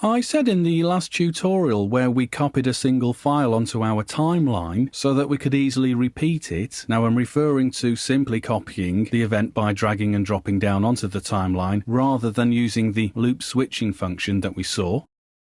I said in the last tutorial where we copied a single file onto our timeline so that we could easily repeat it. Now I'm referring to simply copying the event by dragging and dropping down onto the timeline rather than using the loop switching function that we saw.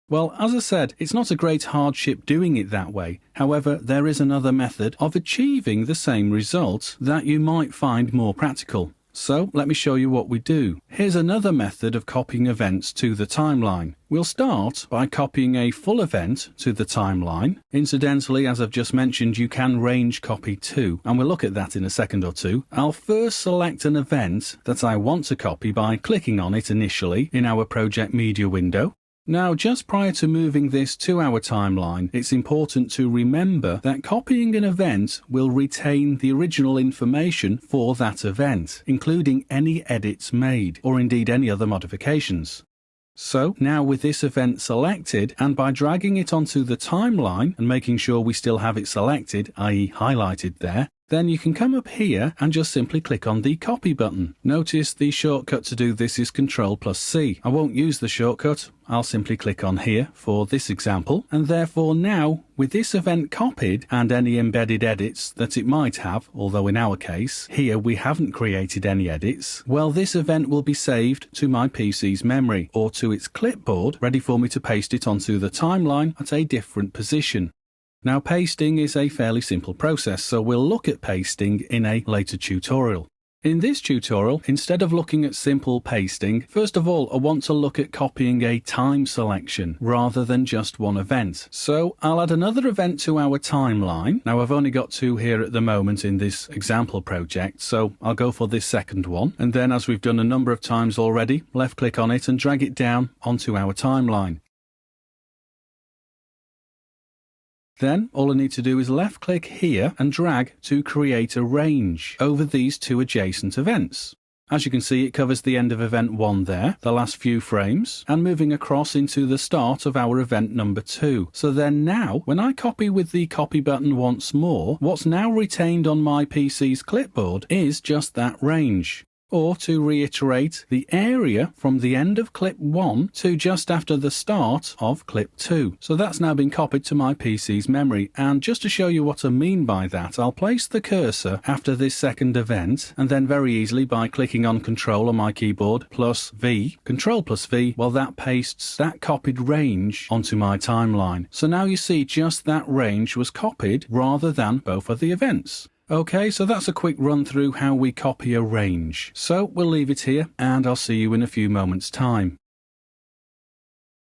Well, as I said, it's not a great hardship doing it that way. However, there is another method of achieving the same result that you might find more practical. So let me show you what we do. Here's another method of copying events to the timeline. We'll start by copying a full event to the timeline. Incidentally, as I've just mentioned, you can range copy too, and we'll look at that in a second or two. I'll first select an event that I want to copy by clicking on it initially in our project media window. Now, just prior to moving this to our timeline, it's important to remember that copying an event will retain the original information for that event, including any edits made, or indeed any other modifications. So now with this event selected, and by dragging it onto the timeline and making sure we still have it selected, i.e. highlighted there, then you can come up here and just simply click on the copy button. Notice the shortcut to do this is Ctrl+C. I won't use the shortcut. I'll simply click on here for this example, and therefore now with this event copied and any embedded edits that it might have, although in our case here we haven't created any edits, well, this event will be saved to my PC's memory or to its clipboard, ready for me to paste it onto the timeline at a different position. Now, pasting is a fairly simple process, so we'll look at pasting in a later tutorial. In this tutorial, instead of looking at simple pasting, first of all, I want to look at copying a time selection rather than just one event. So I'll add another event to our timeline. Now, I've only got two here at the moment in this example project, so I'll go for this second one. And then, as we've done a number of times already, left click on it and drag it down onto our timeline. Then all I need to do is left click here and drag to create a range over these two adjacent events. As you can see, it covers the end of event 1 there, the last few frames, and moving across into the start of our event number 2. So then now, when I copy with the copy button once more, what's now retained on my PC's clipboard is just that range. Or to reiterate, the area from the end of clip 1 to just after the start of clip 2. So that's now been copied to my PC's memory, and just to show you what I mean by that, I'll place the cursor after this second event, and then very easily by clicking on Control on my keyboard plus V, Control plus V, well, that pastes that copied range onto my timeline. So now you see just that range was copied rather than both of the events. Okay, so that's a quick run through how we copy a range. So we'll leave it here and I'll see you in a few moments' time.